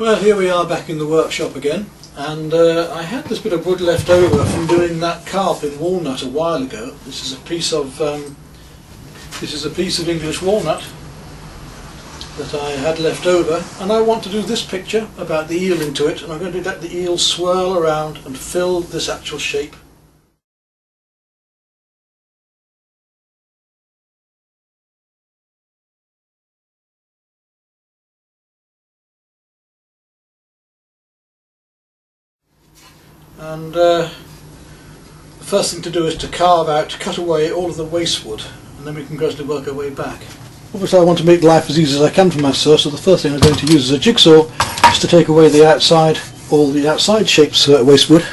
Well, here we are back in the workshop again, and I had this bit of wood left over from doing that carp in walnut a while ago. This is a piece of English walnut that I had left over, and I want to do this picture about the eel into it, and I'm going to let the eel swirl around and fill this actual shape. And the first thing to do is to cut away all of the waste wood, and then we can gradually work our way back. Obviously I want to make life as easy as I can for myself, so the first thing I'm going to use is a jigsaw just to take away the outside, all the outside shapes waste wood.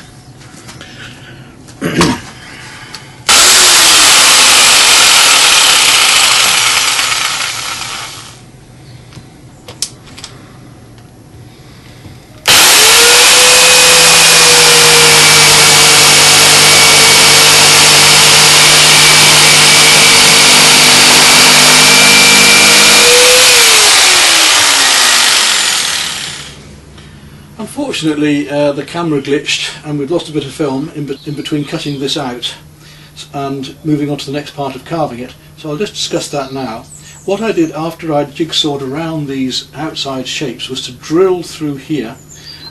Unfortunately the camera glitched and we've lost a bit of film in between cutting this out and moving on to the next part of carving it, so I'll just discuss that now. What I did after I'd jigsawed around these outside shapes was to drill through here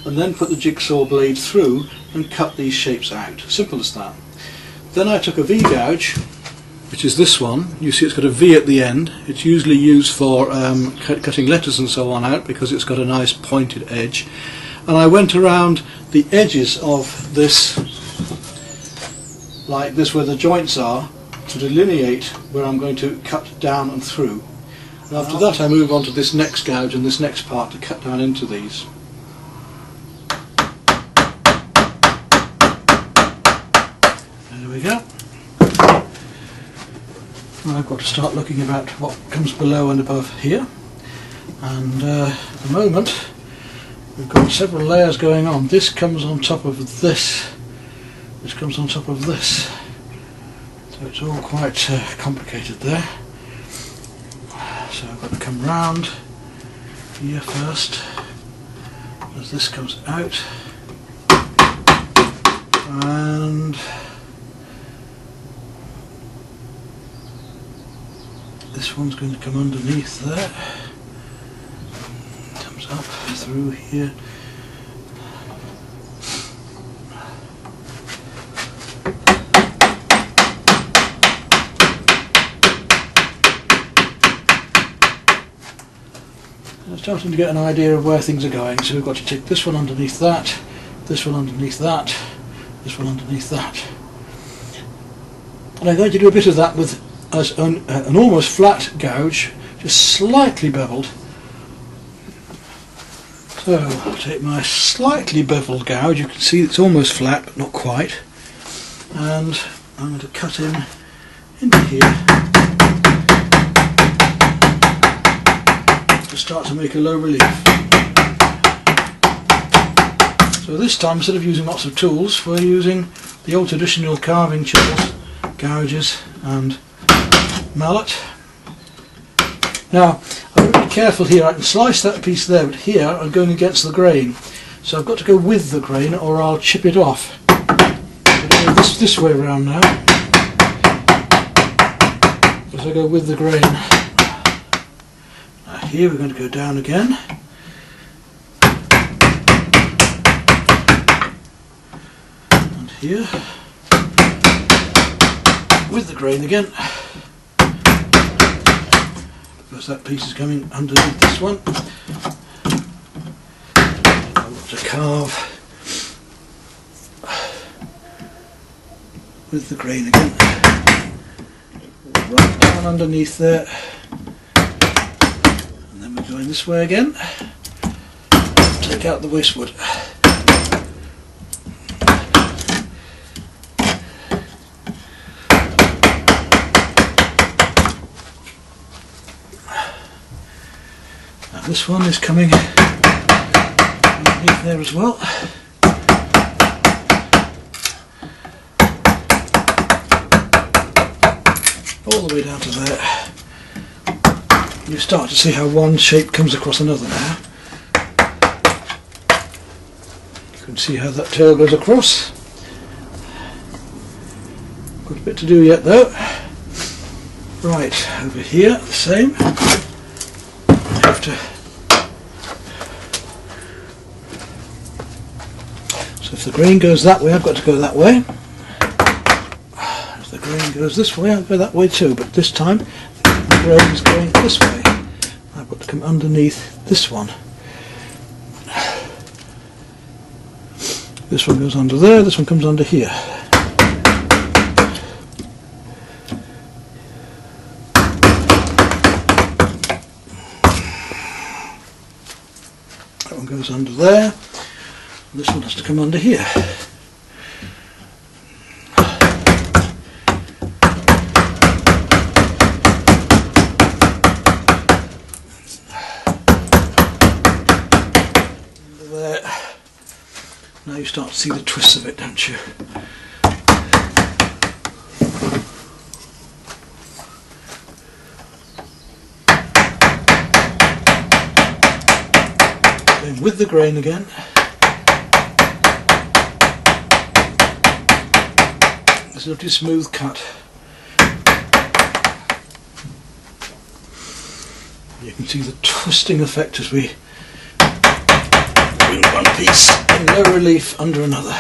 and then put the jigsaw blade through and cut these shapes out. Simple as that. Then I took a V-gouge, which is this one. You see it's got a V at the end. It's usually used for cutting letters and so on out because it's got a nice pointed edge. And I went around the edges of this, like this, where the joints are, to delineate where I'm going to cut down and through. And after that I move on to this next gouge and this next part to cut down into these. There we go. Now I've got to start looking about what comes below and above here. And at the moment we've got several layers going on. This comes on top of this. This comes on top of this. So it's all quite complicated there. So I've got to come round here first as this comes out. And this one's going to come underneath there. Comes up through here. I'm starting to get an idea of where things are going, so we've got to take this one underneath that, this one underneath that, this one underneath that. And I'm going to do a bit of that with an almost flat gouge, just slightly beveled. So I'll take my slightly beveled gouge. You can see it's almost flat but not quite, and I'm going to cut in into here to start to make a low relief. So this time, instead of using lots of tools, we're using the old traditional carving chisels, gouges and mallet. Now I've got to be careful here. I can slice that piece there, but here I'm going against the grain, so I've got to go with the grain or I'll chip it off. I'm going to go this way around now, as I go with the grain. Now here we're going to go down again. And here, with the grain again. Because that piece is coming underneath this one. I want to carve with the grain again. Right down underneath there. And then we're going this way again. Take out the waste wood. This one is coming underneath there as well. All the way down to there. You start to see how one shape comes across another now. can see how that tail goes across. Got a bit to do yet though. Right, over here, the same. Have to. So if the grain goes that way, I've got to go that way. If the grain goes this way, I'll go that way too. But this time, the grain is going this way. I've got to come underneath this one. This one goes under there, this one comes under here. That one goes under there, and this one has to come under here. Now you start to see the twists of it, don't you? Going with the grain again. It's a lovely smooth cut. You can see the twisting effect as we bring one piece in low relief under another.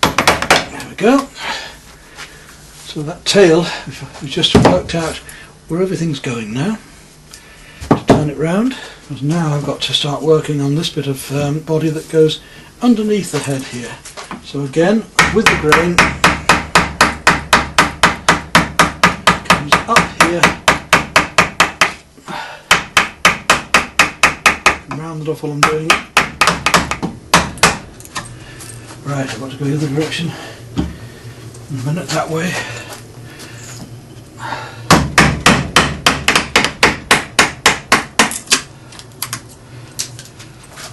There we go. So that tail, we've just worked out where everything's going now. To turn it round, because now I've got to start working on this bit of body that goes underneath the head here. So again, with the grain, comes up here, and round it off while I'm doing it. Right, I've got to go the other direction. In a minute, that way.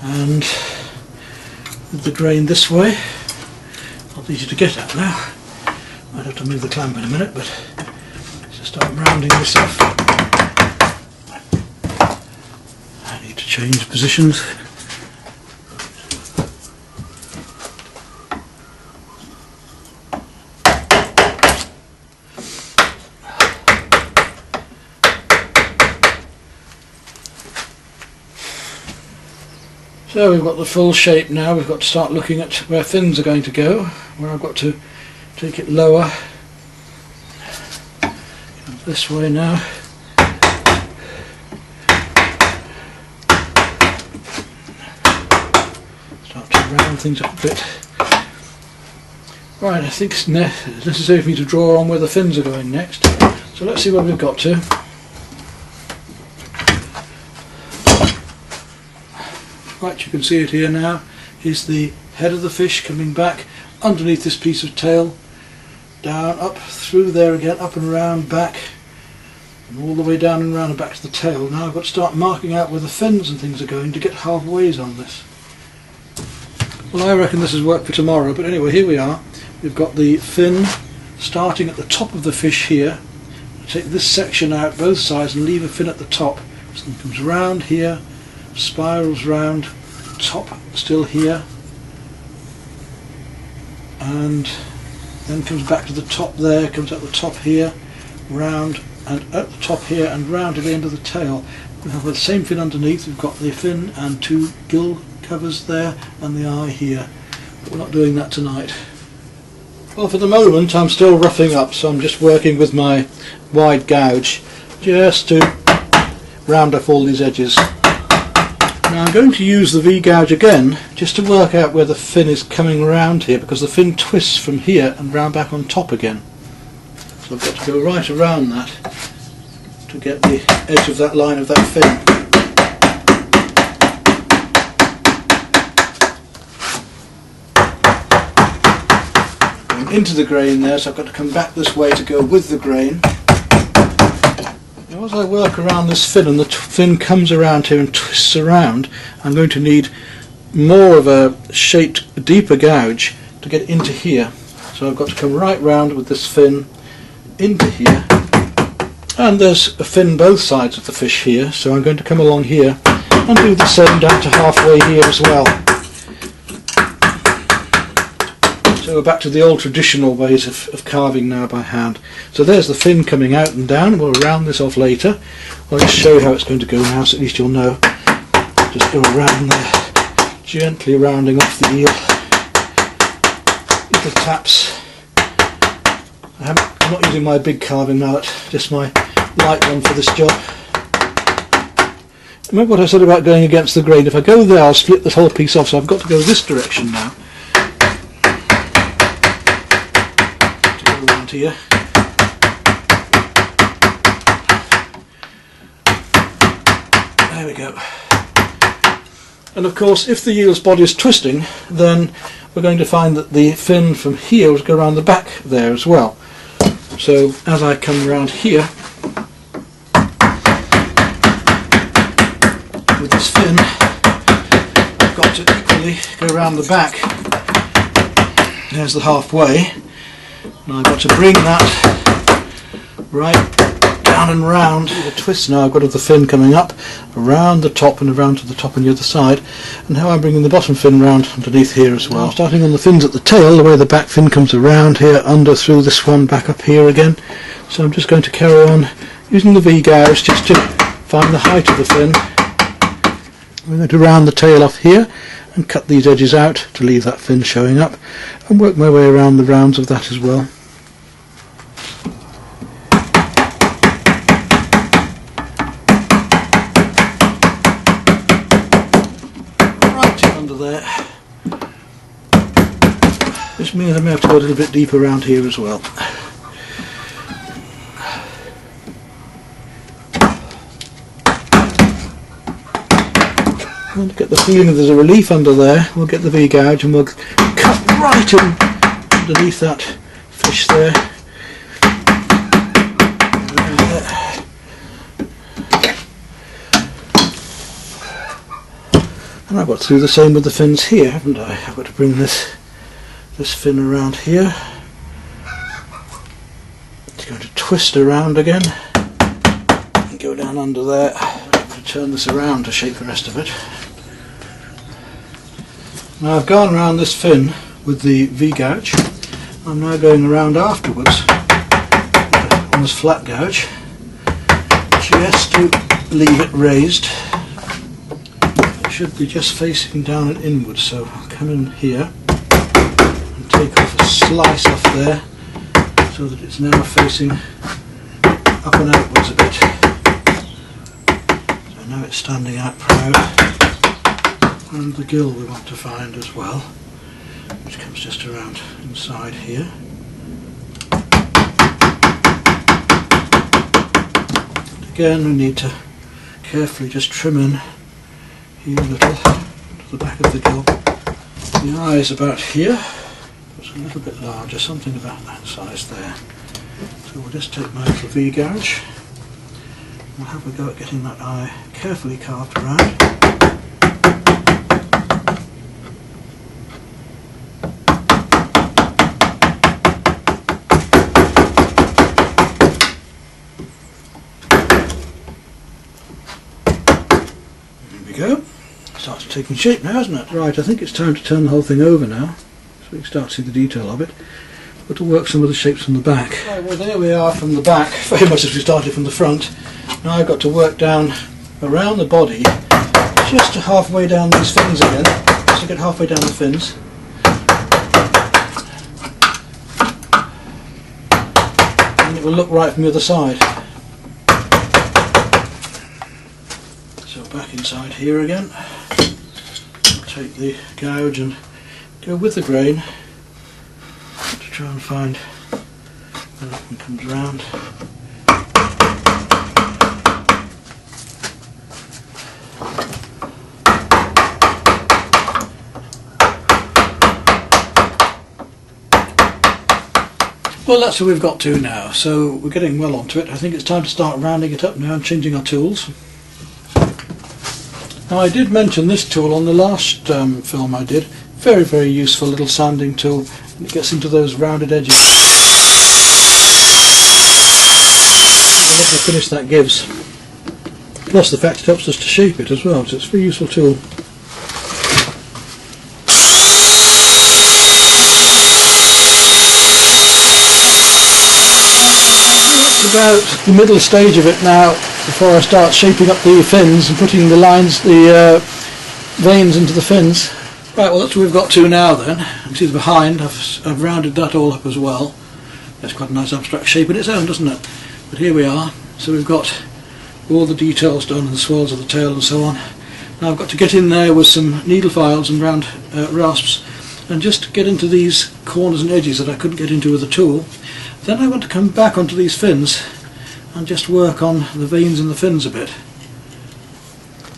And with the grain this way, not easy to get at now. Might have to move the clamp in a minute, but just start rounding this off. I need to change positions. So we've got the full shape now. We've got to start looking at where fins are going to go, where I've got to take it lower. This way now. Start to round things up a bit. Right, I think it's necessary for me to draw on where the fins are going next. So let's see where we've got to. Right, you can see it here now. Here's the head of the fish coming back underneath this piece of tail, down, up, through there again, up and round, back, and all the way down and round and back to the tail. Now I've got to start marking out where the fins and things are going to get halfways on this. Well, I reckon this is work for tomorrow, but anyway, here we are. We've got the fin starting at the top of the fish here. Take this section out both sides and leave a fin at the top. So it comes round here, spirals round, top still here, and then comes back to the top there, comes at the top here, round and at the top here and round to the end of the tail. We have the same fin underneath. We've got the fin and two gill covers there and the eye here, but we're not doing that tonight. Well, for the moment I'm still roughing up, so I'm just working with my wide gouge just to round off all these edges. Now I'm going to use the V-gouge again just to work out where the fin is coming round here, because the fin twists from here and round back on top again. So I've got to go right around that to get the edge of that line of that fin. Going into the grain there, so I've got to come back this way to go with the grain. Now as I work around this fin and the fin comes around here and twists around, I'm going to need more of a shaped, deeper gouge to get into here. So I've got to come right round with this fin into here, and there's a fin both sides of the fish here, so I'm going to come along here and do the same down to halfway here as well. So we're back to the old traditional ways of carving now by hand. So there's the fin coming out and down. We'll round this off later. I'll just show you how it's going to go now, so at least you'll know. Just go around there, gently rounding off the eel. Little taps. I'm not using my big carving mallet, just my light one for this job. Remember what I said about going against the grain? If I go there, I'll split this whole piece off, so I've got to go this direction now. To go around here. There we go. And of course, if the eel's body is twisting, then we're going to find that the fin from here will go around the back there as well. So as I come around here with this fin, I've got to equally go around the back. There's the halfway, and I've got to bring that right down and round. The twist now I've got of the fin coming up around the top and around to the top on the other side, and how I'm bringing the bottom fin round underneath here as well. Starting on the fins at the tail, the way the back fin comes around here, under through this one, back up here again. So I'm just going to carry on using the V-gouge just to find the height of the fin. I'm going to round the tail off here and cut these edges out to leave that fin showing up, and work my way around the rounds of that as well. There. This means I may have to go a little bit deeper around here as well. And to get the feeling that there's a relief under there, we'll get the V-gouge and we'll cut right in underneath that fish there. And I've got to do the same with the fins here, haven't I? I've got to bring this fin around here. It's going to twist around again and go down under there. I'm going to turn this around to shape the rest of it. Now I've gone around this fin with the V-gouge. I'm now going around afterwards on this flat gouge just to leave it raised. Should be just facing down and inwards, so I'll come in here and take off a slice off there so that it's now facing up and outwards a bit. So now it's standing out proud, and the gill we want to find as well, which comes just around inside here. And again, we need to carefully just trim in here a little to the back of the gill. The eye is about here, it's a little bit larger, something about that size there. So we'll just take my little V-gouge and we'll have a go at getting that eye carefully carved around. There we go. Starts taking shape now, isn't it? Right, I think it's time to turn the whole thing over now, so we can start to see the detail of it. But to work some of the shapes from the back. Right, well there we are from the back, very much as we started from the front. Now I've got to work down around the body, just to halfway down these fins again, just to get halfway down the fins. And it will look right from the other side. So back inside here again. Take the gouge and go with the grain to try and find where that one comes round. Well, that's where we've got to now, so we're getting well onto it. I think it's time to start rounding it up now and changing our tools. Now I did mention this tool on the last film I did. Very, very useful little sanding tool, and it gets into those rounded edges. The lovely finish that gives. Plus the fact it helps us to shape it as well, so it's a very useful tool. It's about the middle stage of it now before I start shaping up the fins and putting the lines, the veins into the fins. Right, well that's where we've got to now then. You can see the behind, I've rounded that all up as well. That's quite a nice abstract shape in its own, doesn't it? But here we are. So we've got all the details done and the swirls of the tail and so on. Now I've got to get in there with some needle files and round rasps and just get into these corners and edges that I couldn't get into with the tool. Then I want to come back onto these fins and just work on the veins in the fins a bit.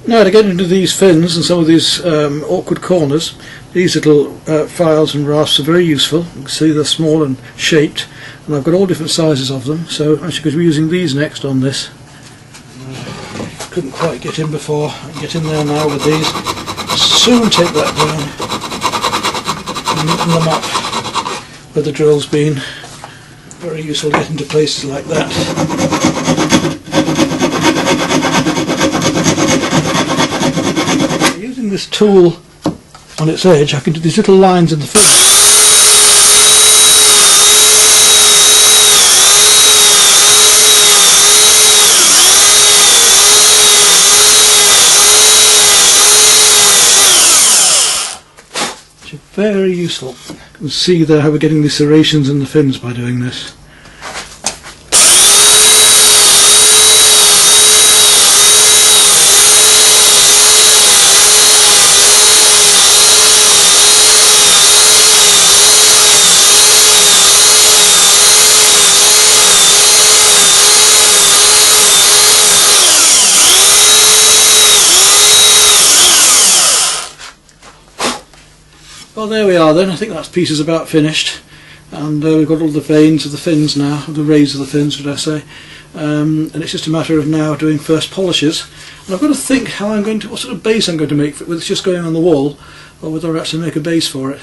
Now to get into these fins and some of these awkward corners, these little files and rasps are very useful. You can see they're small and shaped, and I've got all different sizes of them, so I'm actually going to be using these next on this. Couldn't quite get in before. I can get in there now with these. Soon take that down and neaten them up where the drill's been. Very useful to get into places like that. Using this tool on its edge, I can do these little lines in the fin. Which are very useful. You can see there how we're getting the serrations in the fins by doing this. Well, there we are then. I think that piece is about finished, and we've got all the veins of the fins now, the rays of the fins should I say, and it's just a matter of now doing first polishes. And I've got to think how I'm going to, what sort of base I'm going to make for it, whether it's just going on the wall or whether I actually make a base for it.